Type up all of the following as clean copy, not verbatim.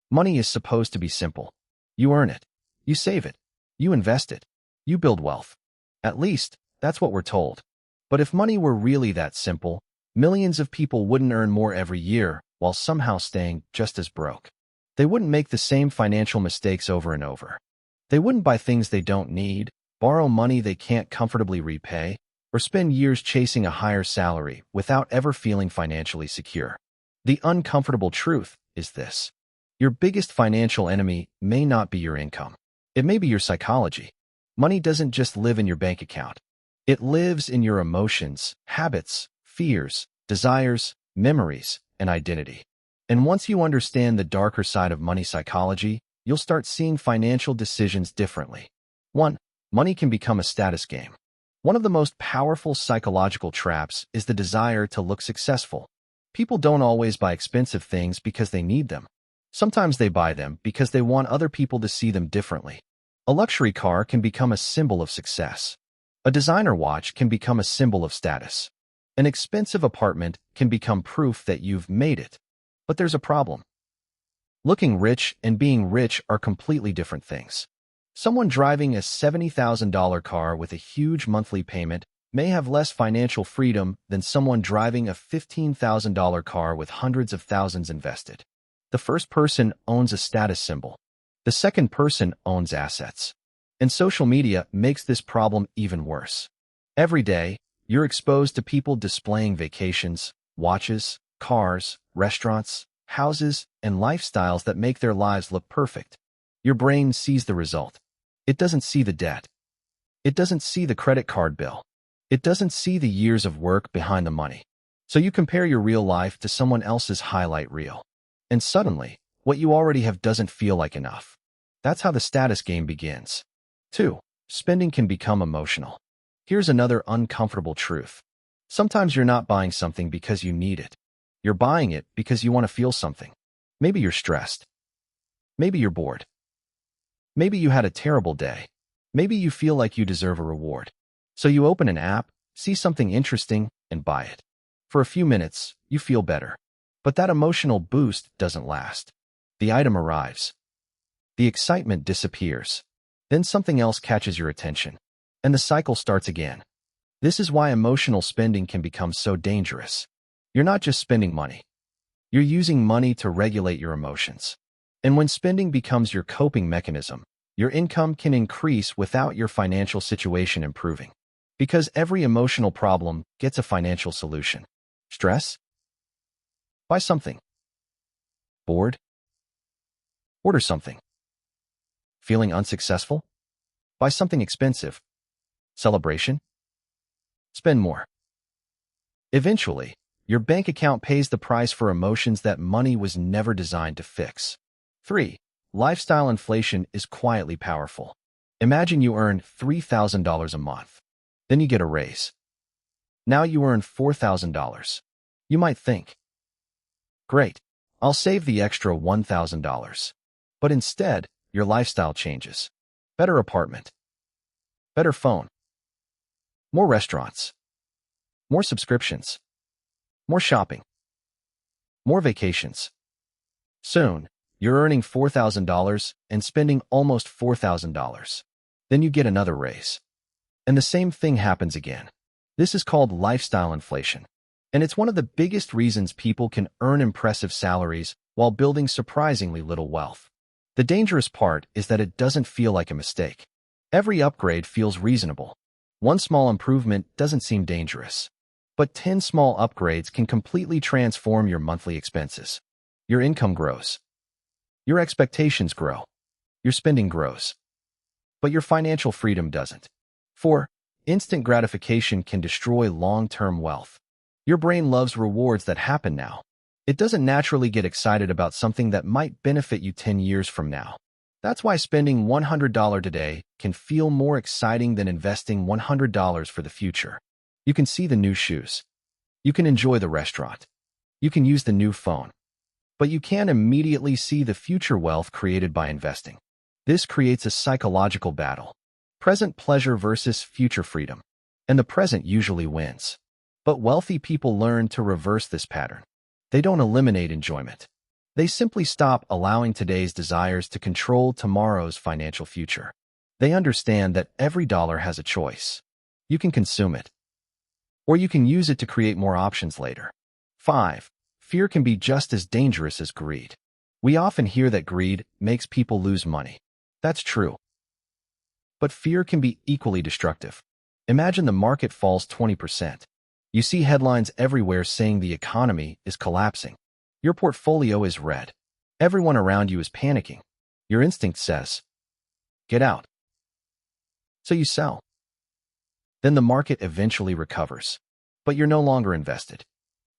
Money is supposed to be simple. You earn it. You save it. You invest it. You build wealth. At least, that's what we're told. But if money were really that simple, millions of people wouldn't earn more every year while somehow staying just as broke. They wouldn't make the same financial mistakes over and over. They wouldn't buy things they don't need, borrow money they can't comfortably repay, or spend years chasing a higher salary without ever feeling financially secure. The uncomfortable truth is this. Your biggest financial enemy may not be your income. It may be your psychology. Money doesn't just live in your bank account. It lives in your emotions, habits, fears, desires, memories, and identity. And once you understand the darker side of money psychology, you'll start seeing financial decisions differently. 1. Money can become a status game. One of the most powerful psychological traps is the desire to look successful. People don't always buy expensive things because they need them. Sometimes they buy them because they want other people to see them differently. A luxury car can become a symbol of success. A designer watch can become a symbol of status. An expensive apartment can become proof that you've made it. But there's a problem. Looking rich and being rich are completely different things. Someone driving a $70,000 car with a huge monthly payment may have less financial freedom than someone driving a $15,000 car with hundreds of thousands invested. The first person owns a status symbol. The second person owns assets. And social media makes this problem even worse. Every day, you're exposed to people displaying vacations, watches, cars, restaurants, houses, and lifestyles that make their lives look perfect. Your brain sees the result. It doesn't see the debt. It doesn't see the credit card bill. It doesn't see the years of work behind the money. So you compare your real life to someone else's highlight reel. And suddenly, what you already have doesn't feel like enough. That's how the status game begins. 2. Spending can become emotional. Here's another uncomfortable truth. Sometimes you're not buying something because you need it. You're buying it because you want to feel something. Maybe you're stressed. Maybe you're bored. Maybe you had a terrible day. Maybe you feel like you deserve a reward. So you open an app, see something interesting, and buy it. For a few minutes, you feel better. But that emotional boost doesn't last. The item arrives. The excitement disappears. Then something else catches your attention. And the cycle starts again. This is why emotional spending can become so dangerous. You're not just spending money. You're using money to regulate your emotions. And when spending becomes your coping mechanism, your income can increase without your financial situation improving. Because every emotional problem gets a financial solution. Stress? Buy something. Bored? Order something. Feeling unsuccessful? Buy something expensive. Celebration? Spend more. Eventually, your bank account pays the price for emotions that money was never designed to fix. 3. Lifestyle inflation is quietly powerful. Imagine you earn $3,000 a month. Then you get a raise. Now you earn $4,000. You might think, great, I'll save the extra $1,000. But instead, your lifestyle changes. Better apartment. Better phone. More restaurants. More subscriptions. More shopping. More vacations. Soon, you're earning $4,000 and spending almost $4,000. Then you get another raise. And the same thing happens again. This is called lifestyle inflation. And it's one of the biggest reasons people can earn impressive salaries while building surprisingly little wealth. The dangerous part is that it doesn't feel like a mistake. Every upgrade feels reasonable. One small improvement doesn't seem dangerous. But 10 small upgrades can completely transform your monthly expenses. Your income grows. Your expectations grow. Your spending grows. But your financial freedom doesn't. 4. Instant gratification can destroy long-term wealth. Your brain loves rewards that happen now. It doesn't naturally get excited about something that might benefit you 10 years from now. That's why spending $100 today can feel more exciting than investing $100 for the future. You can see the new shoes. You can enjoy the restaurant. You can use the new phone. But you can't immediately see the future wealth created by investing. This creates a psychological battle. Present pleasure versus future freedom. And the present usually wins. But wealthy people learn to reverse this pattern. They don't eliminate enjoyment. They simply stop allowing today's desires to control tomorrow's financial future. They understand that every dollar has a choice. You can consume it, or you can use it to create more options later. 5. Fear can be just as dangerous as greed. We often hear that greed makes people lose money. That's true. But fear can be equally destructive. Imagine the market falls 20%. You see headlines everywhere saying the economy is collapsing. Your portfolio is red. Everyone around you is panicking. Your instinct says, get out. So you sell. Then the market eventually recovers, but you're no longer invested.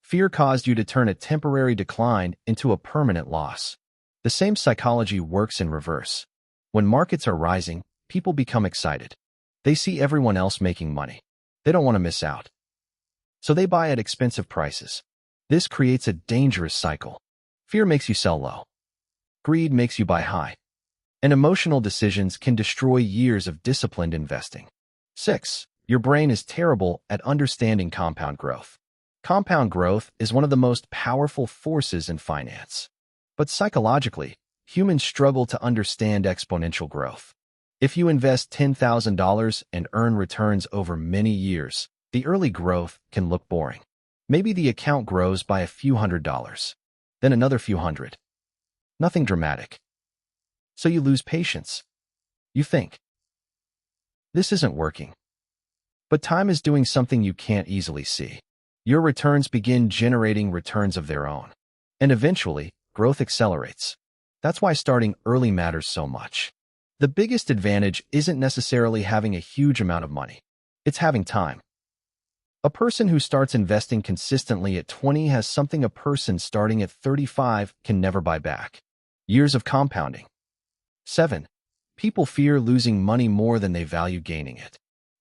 Fear caused you to turn a temporary decline into a permanent loss. The same psychology works in reverse. When markets are rising, people become excited. They see everyone else making money. They don't want to miss out. So they buy at expensive prices. This creates a dangerous cycle. Fear makes you sell low. Greed makes you buy high. And emotional decisions can destroy years of disciplined investing. 6. Your brain is terrible at understanding compound growth. Compound growth is one of the most powerful forces in finance. But psychologically, humans struggle to understand exponential growth. If you invest $10,000 and earn returns over many years, the early growth can look boring. Maybe the account grows by a few $100s, then another few hundred. Nothing dramatic. So you lose patience. You think, this isn't working. But time is doing something you can't easily see. Your returns begin generating returns of their own. And eventually, growth accelerates. That's why starting early matters so much. The biggest advantage isn't necessarily having a huge amount of money. It's having time. A person who starts investing consistently at 20 has something a person starting at 35 can never buy back. Years of compounding. 7. People fear losing money more than they value gaining it.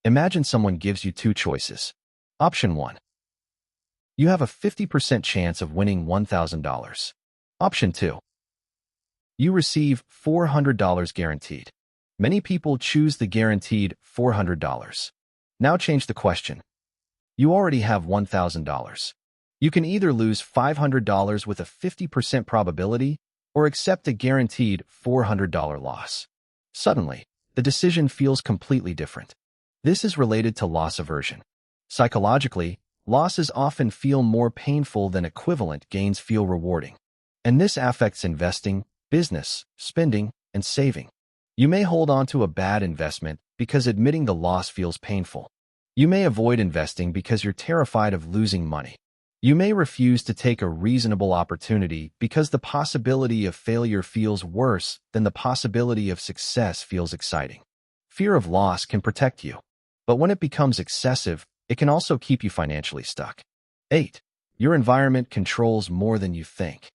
Imagine someone gives you two choices. Option 1. You have a 50% chance of winning $1,000. Option 2. You receive $400 guaranteed. Many people choose the guaranteed $400. Now change the question. You already have $1,000. You can either lose $500 with a 50% probability or accept a guaranteed $400 loss. Suddenly, the decision feels completely different. This is related to loss aversion. Psychologically, losses often feel more painful than equivalent gains feel rewarding. And this affects investing, business, spending, and saving. You may hold on to a bad investment because admitting the loss feels painful. You may avoid investing because you're terrified of losing money. You may refuse to take a reasonable opportunity because the possibility of failure feels worse than the possibility of success feels exciting. Fear of loss can protect you, but when it becomes excessive, it can also keep you financially stuck. 8. Your environment controls more than you think.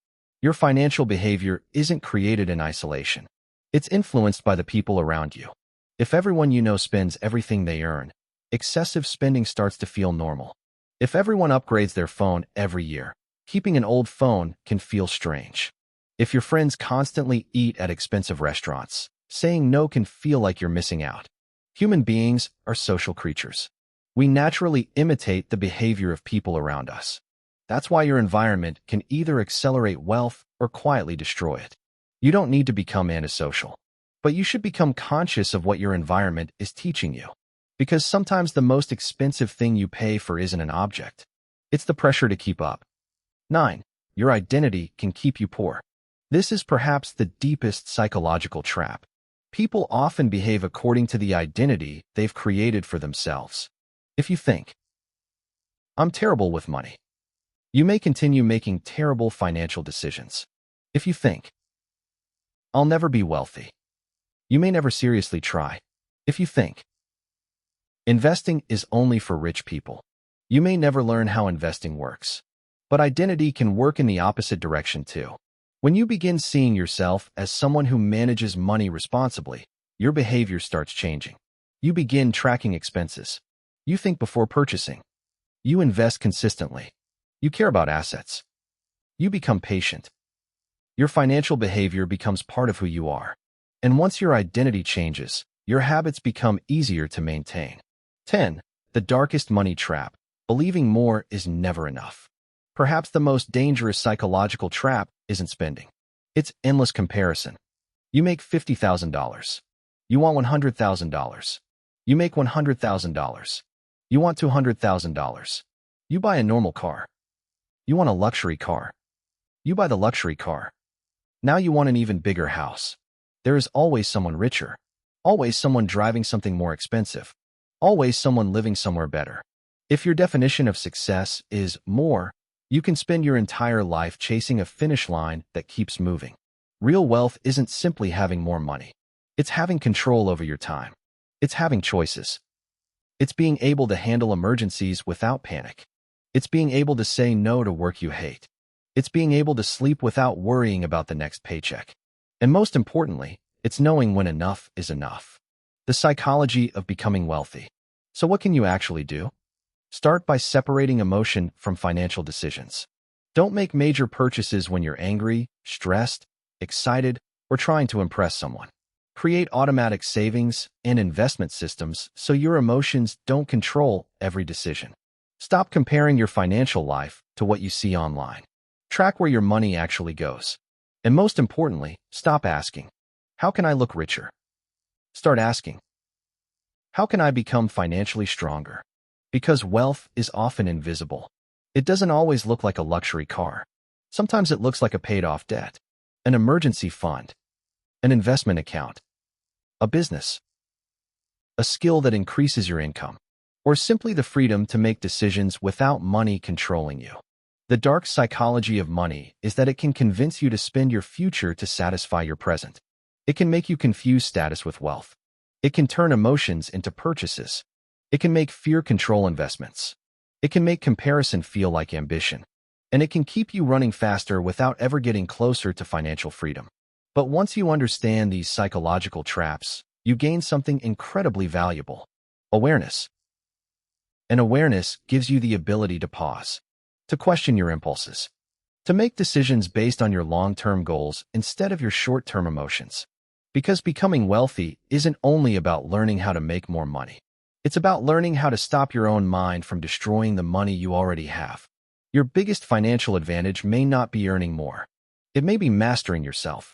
Your financial behavior isn't created in isolation. It's influenced by the people around you. If everyone you know spends everything they earn, excessive spending starts to feel normal. If everyone upgrades their phone every year, keeping an old phone can feel strange. If your friends constantly eat at expensive restaurants, saying no can feel like you're missing out. Human beings are social creatures. We naturally imitate the behavior of people around us. That's why your environment can either accelerate wealth or quietly destroy it. You don't need to become antisocial, but you should become conscious of what your environment is teaching you. Because sometimes the most expensive thing you pay for isn't an object. It's the pressure to keep up. 9. Your identity can keep you poor. This is perhaps the deepest psychological trap. People often behave according to the identity they've created for themselves. If you think, I'm terrible with money, you may continue making terrible financial decisions. If you think, I'll never be wealthy, you may never seriously try. If you think, investing is only for rich people, you may never learn how investing works. But identity can work in the opposite direction too. When you begin seeing yourself as someone who manages money responsibly, your behavior starts changing. You begin tracking expenses. You think before purchasing. You invest consistently. You care about assets. You become patient. Your financial behavior becomes part of who you are. And once your identity changes, your habits become easier to maintain. 10. The darkest money trap. Believing more is never enough. Perhaps the most dangerous psychological trap isn't spending. It's endless comparison. You make $50,000. You want $100,000. You make $100,000. You want $200,000. You buy a normal car. You want a luxury car. You buy the luxury car. Now you want an even bigger house. There is always someone richer. Always someone driving something more expensive. Always someone living somewhere better. If your definition of success is more, you can spend your entire life chasing a finish line that keeps moving. Real wealth isn't simply having more money. It's having control over your time. It's having choices. It's being able to handle emergencies without panic. It's being able to say no to work you hate. It's being able to sleep without worrying about the next paycheck. And most importantly, it's knowing when enough is enough. The psychology of becoming wealthy. So what can you actually do? Start by separating emotion from financial decisions. Don't make major purchases when you're angry, stressed, excited, or trying to impress someone. Create automatic savings and investment systems so your emotions don't control every decision. Stop comparing your financial life to what you see online. Track where your money actually goes. And most importantly, stop asking, how can I look richer? Start asking, how can I become financially stronger? Because wealth is often invisible. It doesn't always look like a luxury car. Sometimes it looks like a paid-off debt, an emergency fund, an investment account, a business, a skill that increases your income, or simply the freedom to make decisions without money controlling you. The dark psychology of money is that it can convince you to spend your future to satisfy your present. It can make you confuse status with wealth. It can turn emotions into purchases. It can make fear control investments. It can make comparison feel like ambition. And it can keep you running faster without ever getting closer to financial freedom. But once you understand these psychological traps, you gain something incredibly valuable: awareness. And awareness gives you the ability to pause, to question your impulses, to make decisions based on your long-term goals instead of your short-term emotions. Because becoming wealthy isn't only about learning how to make more money. It's about learning how to stop your own mind from destroying the money you already have. Your biggest financial advantage may not be earning more. It may be mastering yourself.